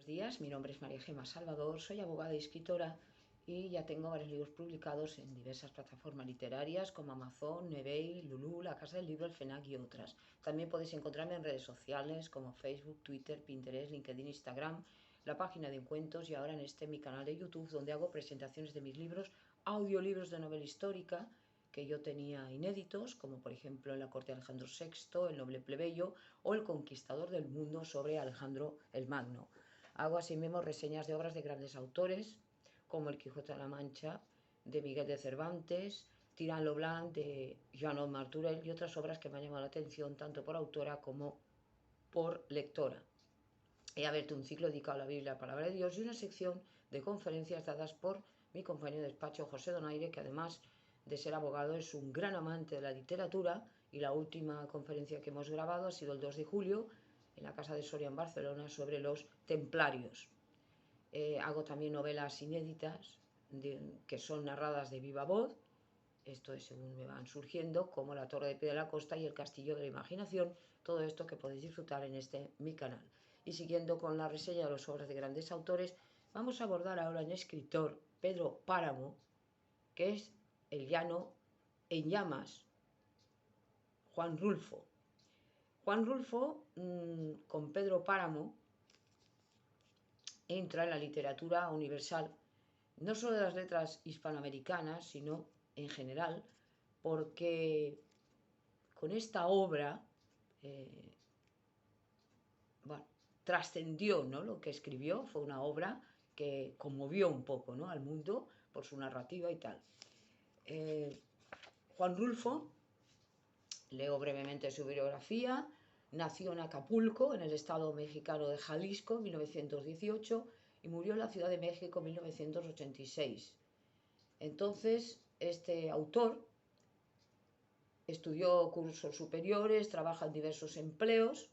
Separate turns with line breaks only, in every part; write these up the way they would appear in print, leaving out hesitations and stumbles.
Buenos días, mi nombre es María Gemma Salvador, soy abogada y escritora y ya tengo varios libros publicados en diversas plataformas literarias como Amazon, eBay, Lulú, La Casa del Libro, El FNAC y otras. También podéis encontrarme en redes sociales como Facebook, Twitter, Pinterest, LinkedIn, Instagram, la página de Encuentros y ahora en mi canal de YouTube donde hago presentaciones de mis libros, audiolibros de novela histórica que yo tenía inéditos, como por ejemplo En la corte de Alejandro VI, El noble plebeyo o El conquistador del mundo sobre Alejandro el Magno. Hago asimismo reseñas de obras de grandes autores, como El Quijote de la Mancha, de Miguel de Cervantes, Tirán lo Blanc, de Joan Martorell y otras obras que me han llamado la atención tanto por autora como por lectora. He abierto un ciclo dedicado a la Biblia, la Palabra de Dios, y una sección de conferencias dadas por mi compañero de despacho, José Donaire, que además de ser abogado es un gran amante de la literatura, y la última conferencia que hemos grabado ha sido el 2 de julio en la Casa de Soria en Barcelona sobre los templarios. Hago también novelas inéditas que son narradas de viva voz, esto es según me van surgiendo, como La Torre de Pie de la Costa y El Castillo de la Imaginación, todo esto que podéis disfrutar en mi canal. Y siguiendo con la reseña de las obras de grandes autores, vamos a abordar ahora un escritor, Pedro Páramo, que es El llano en llamas, Juan Rulfo. Juan Rulfo, con Pedro Páramo, entra en la literatura universal, no solo de las letras hispanoamericanas, sino en general, porque con esta obra, bueno, trascendió, ¿no? Lo que escribió fue una obra que conmovió un poco, ¿no?, al mundo por su narrativa y tal. Juan Rulfo, leo brevemente su biografía. Nació en Acapulco, en el estado mexicano de Jalisco, en 1918, y murió en la Ciudad de México en 1986. Entonces, este autor estudió cursos superiores, trabaja en diversos empleos.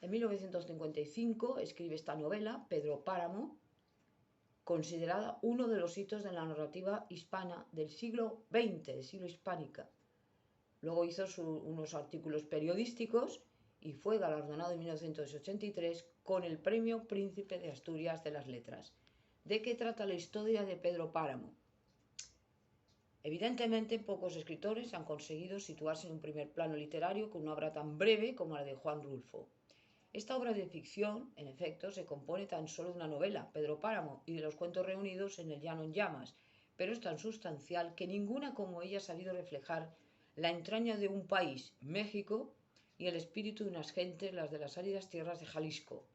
En 1955 escribe esta novela, Pedro Páramo, considerada uno de los hitos de la narrativa hispana del siglo XX, del siglo hispánica. Luego hizo unos artículos periodísticos y fue galardonado en 1983 con el Premio Príncipe de Asturias de las Letras. ¿De qué trata la historia de Pedro Páramo? Evidentemente, pocos escritores han conseguido situarse en un primer plano literario con una obra tan breve como la de Juan Rulfo. Esta obra de ficción, en efecto, se compone tan solo de una novela, Pedro Páramo, y de los cuentos reunidos en El llano en llamas, pero es tan sustancial que ninguna como ella ha sabido reflejar la entraña de un país, México, y el espíritu de unas gentes, las de las áridas tierras de Jalisco.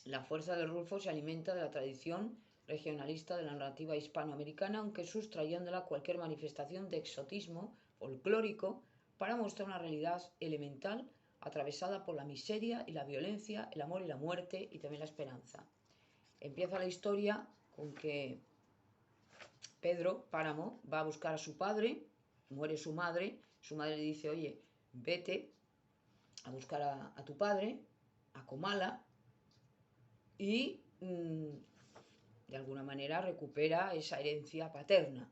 La fuerza de Rulfo se alimenta de la tradición regionalista de la narrativa hispanoamericana, aunque sustrayéndola cualquier manifestación de exotismo folclórico para mostrar una realidad elemental atravesada por la miseria y la violencia, el amor y la muerte y también la esperanza. Empieza la historia con que Pedro Páramo va a buscar a su padre, muere su madre le dice: oye, vete a buscar a tu padre, a Comala, y de alguna manera recupera esa herencia paterna.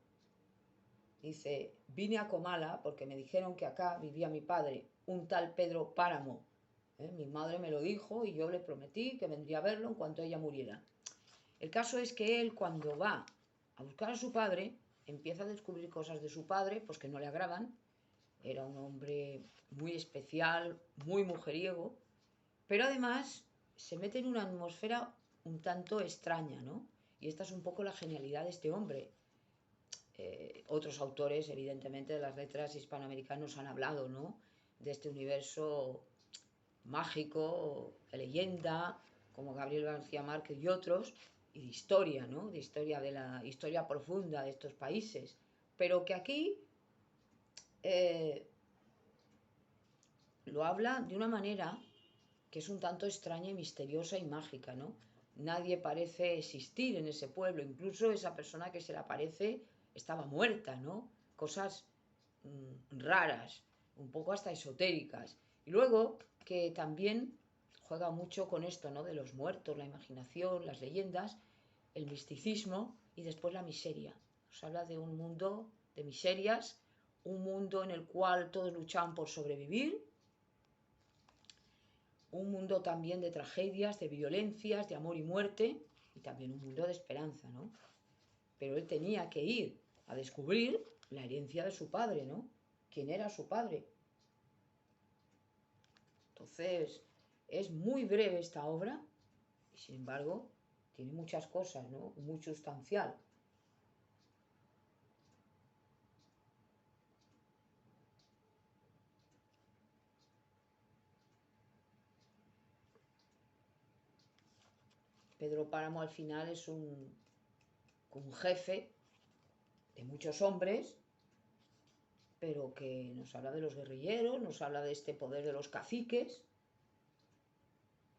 Dice: vine a Comala porque me dijeron que acá vivía mi padre, un tal Pedro Páramo. Mi madre me lo dijo y yo le prometí que vendría a verlo en cuanto ella muriera. El caso es que él, cuando va a buscar a su padre, empieza a descubrir cosas de su padre pues que no le agradan. Era un hombre muy especial, muy mujeriego, pero además se mete en una atmósfera un tanto extraña, ¿no? Y esta es un poco la genialidad de este hombre. Otros autores, evidentemente, de las letras hispanoamericanos han hablado, ¿no?, de este universo mágico, de leyenda, como Gabriel García Márquez y otros, y de historia, ¿no?, de la historia profunda de estos países, pero que aquí lo habla de una manera que es un tanto extraña y misteriosa y mágica, ¿no? Nadie parece existir en ese pueblo, incluso esa persona que se le aparece estaba muerta, ¿no? Cosas raras, un poco hasta esotéricas. Y luego que también juega mucho con esto, ¿no?, de los muertos, la imaginación, las leyendas, el misticismo y después la miseria. Nos habla de un mundo de miserias, un mundo en el cual todos luchaban por sobrevivir, un mundo también de tragedias, de violencias, de amor y muerte, y también un mundo de esperanza, ¿no? Pero él tenía que ir a descubrir la herencia de su padre, ¿no? ¿Quién era su padre? Entonces, es muy breve esta obra y sin embargo tiene muchas cosas, ¿no? Muy sustancial. Pedro Páramo al final es un jefe de muchos hombres, pero que nos habla de los guerrilleros, nos habla de este poder de los caciques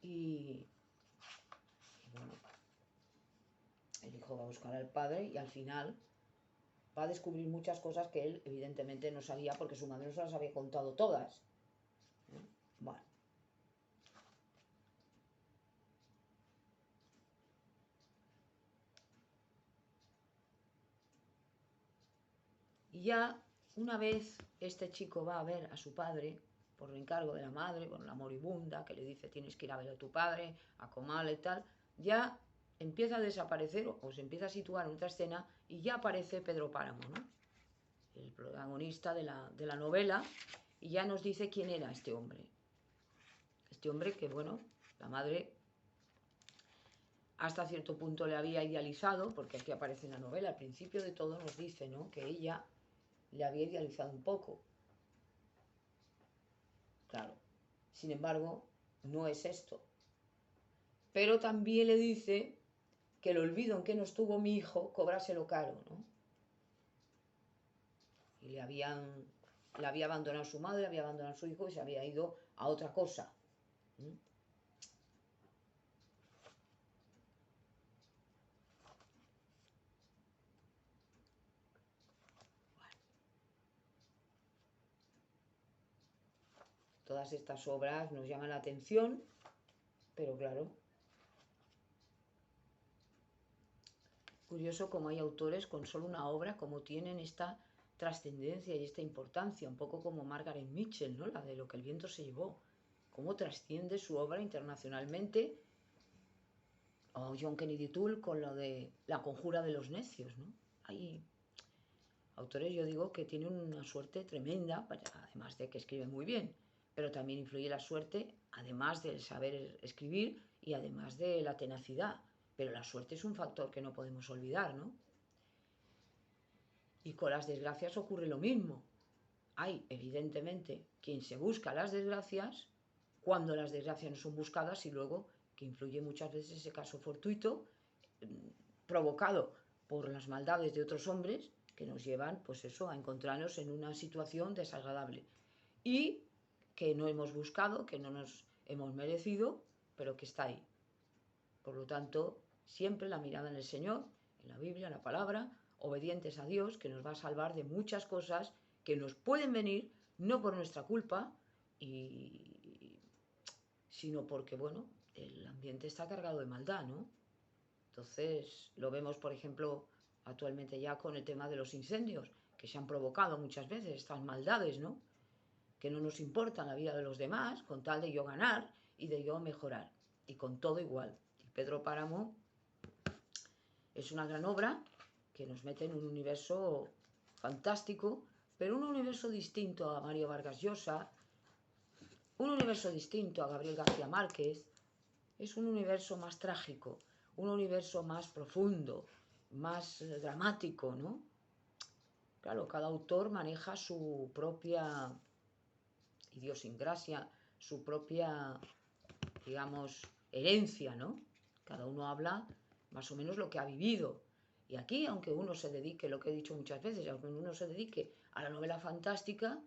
y bueno, el hijo va a buscar al padre y al final va a descubrir muchas cosas que él evidentemente no sabía porque su madre no se las había contado todas. Bueno. Y ya una vez este chico va a ver a su padre, por encargo de la madre, con la moribunda, que le dice tienes que ir a ver a tu padre, a comarle y tal, ya empieza a desaparecer o se empieza a situar en otra escena y ya aparece Pedro Páramo, ¿no? El protagonista de la novela, y ya nos dice quién era este hombre. Este hombre que, bueno, la madre hasta cierto punto le había idealizado, porque aquí aparece en la novela, al principio de todo nos dice, ¿no?, que ella le había idealizado un poco. Claro, sin embargo, no es esto. Pero también le dice que el olvido en que no estuvo mi hijo, cobrárselo caro, ¿no? Y le había abandonado su madre, había abandonado a su hijo y se había ido a otra cosa. ¿Mm? Todas estas obras nos llaman la atención, pero claro, curioso como hay autores con solo una obra como tienen esta trascendencia y esta importancia, un poco como Margaret Mitchell, ¿no?, la de Lo que el viento se llevó, cómo trasciende su obra internacionalmente, o John Kennedy Toole con lo de La conjura de los necios, ¿no? Hay autores, yo digo, que tienen una suerte tremenda, además de que escriben muy bien, pero también influye la suerte, además del saber escribir y además de la tenacidad. Pero la suerte es un factor que no podemos olvidar, ¿no? Y con las desgracias ocurre lo mismo. Hay, evidentemente, quien se busca las desgracias cuando las desgracias no son buscadas y luego que influye muchas veces ese caso fortuito provocado por las maldades de otros hombres que nos llevan, pues eso, a encontrarnos en una situación desagradable y que no hemos buscado, que no nos hemos merecido, pero que está ahí. Por lo tanto, siempre la mirada en el Señor, en la Biblia, en la palabra, obedientes a Dios, que nos va a salvar de muchas cosas que nos pueden venir no por nuestra culpa, sino porque, bueno, el ambiente está cargado de maldad, ¿no? Entonces, lo vemos, por ejemplo, actualmente ya con el tema de los incendios, que se han provocado muchas veces estas maldades, ¿no?, que no nos importa la vida de los demás, con tal de yo ganar y de yo mejorar. Y con todo igual. Y Pedro Páramo es una gran obra que nos mete en un universo fantástico, pero un universo distinto a Mario Vargas Llosa, un universo distinto a Gabriel García Márquez. Es un universo más trágico, un universo más profundo, más dramático, ¿no? Claro, cada autor maneja su propia idiosincrasia, su propia, digamos, herencia, ¿no? Cada uno habla más o menos lo que ha vivido. Y aquí, aunque uno se dedique, lo que he dicho muchas veces, aunque uno se dedique a la novela fantástica,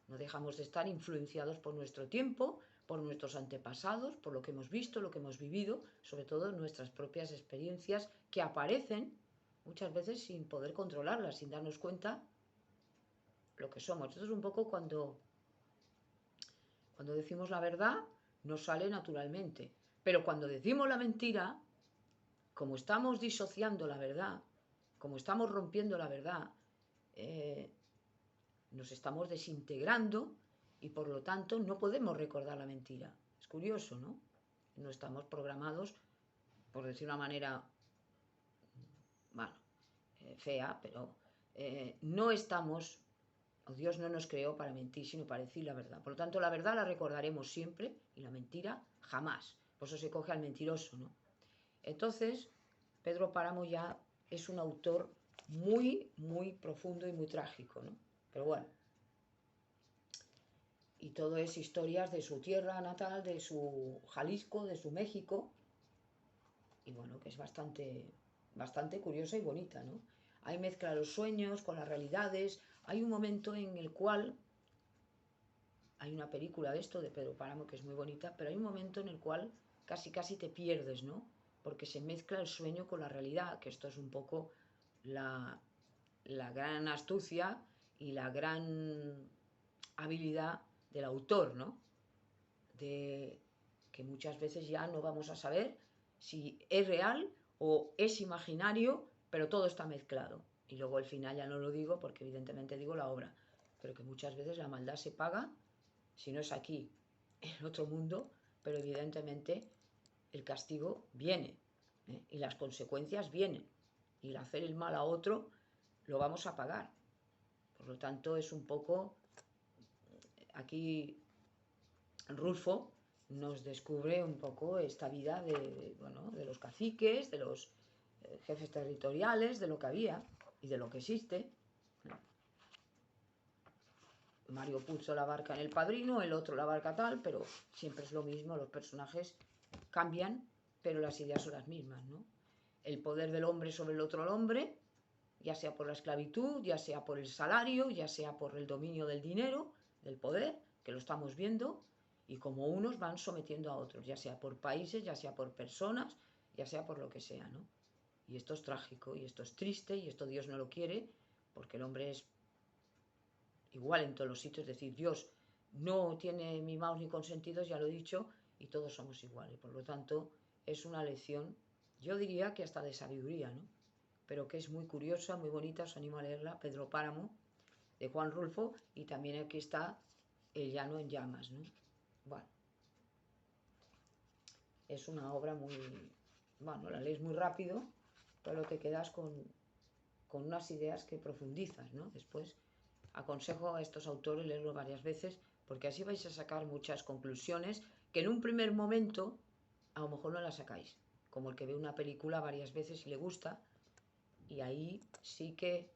no dejamos de estar influenciados por nuestro tiempo, por nuestros antepasados, por lo que hemos visto, lo que hemos vivido, sobre todo nuestras propias experiencias que aparecen muchas veces sin poder controlarlas, sin darnos cuenta lo que somos. Esto es un poco cuando decimos la verdad, nos sale naturalmente. Pero cuando decimos la mentira, como estamos disociando la verdad, como estamos rompiendo la verdad, nos estamos desintegrando y por lo tanto no podemos recordar la mentira. Es curioso, ¿no? No estamos programados, por decir una manera, bueno, fea, pero no estamos, o Dios no nos creó para mentir, sino para decir la verdad. Por lo tanto, la verdad la recordaremos siempre y la mentira jamás. Por eso se coge al mentiroso, ¿no? Entonces, Pedro Páramo ya es un autor muy, muy profundo y muy trágico, ¿no? Pero bueno. Y todo es historias de su tierra natal, de su Jalisco, de su México. Y bueno, que es bastante curiosa y bonita, ¿no? Ahí mezcla los sueños con las realidades. Hay un momento en el cual, hay una película de esto, de Pedro Páramo, que es muy bonita, pero hay un momento en el cual casi te pierdes, ¿no? Porque se mezcla el sueño con la realidad, que esto es un poco la gran astucia y la gran habilidad del autor, ¿no? De que muchas veces ya no vamos a saber si es real o es imaginario, pero todo está mezclado. Y luego al final ya no lo digo porque evidentemente digo la obra, pero que muchas veces la maldad se paga, si no es aquí, en otro mundo, pero evidentemente el castigo viene, ¿eh? Y las consecuencias vienen. Y el hacer el mal a otro lo vamos a pagar. Por lo tanto, es un poco, aquí Rulfo nos descubre un poco esta vida de los caciques, de los jefes territoriales, de lo que había y de lo que existe. Mario Puzo la barca en El Padrino, el otro la barca tal, pero siempre es lo mismo, los personajes cambian, pero las ideas son las mismas, ¿no? El poder del hombre sobre el otro hombre, ya sea por la esclavitud, ya sea por el salario, ya sea por el dominio del dinero, del poder, que lo estamos viendo, y como unos van sometiendo a otros, ya sea por países, ya sea por personas, ya sea por lo que sea, ¿no? Y esto es trágico, y esto es triste, y esto Dios no lo quiere, porque el hombre es igual en todos los sitios, es decir, Dios no tiene mimados ni consentidos, ya lo he dicho, y todos somos iguales. Por lo tanto, es una lección, yo diría que hasta de sabiduría, ¿no? Pero que es muy curiosa, muy bonita, os animo a leerla, Pedro Páramo, de Juan Rulfo, y también aquí está El llano en llamas, ¿no? Bueno, es una obra muy, bueno, la lees muy rápido, pero te quedas con unas ideas que profundizas, ¿no? Después aconsejo a estos autores leerlo varias veces, porque así vais a sacar muchas conclusiones que en un primer momento a lo mejor no las sacáis, como el que ve una película varias veces y le gusta, y ahí sí que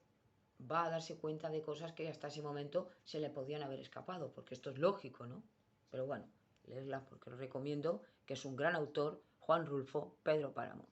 va a darse cuenta de cosas que hasta ese momento se le podían haber escapado, porque esto es lógico, ¿no? Pero bueno, leerla porque lo recomiendo, que es un gran autor, Juan Rulfo, Pedro Páramo.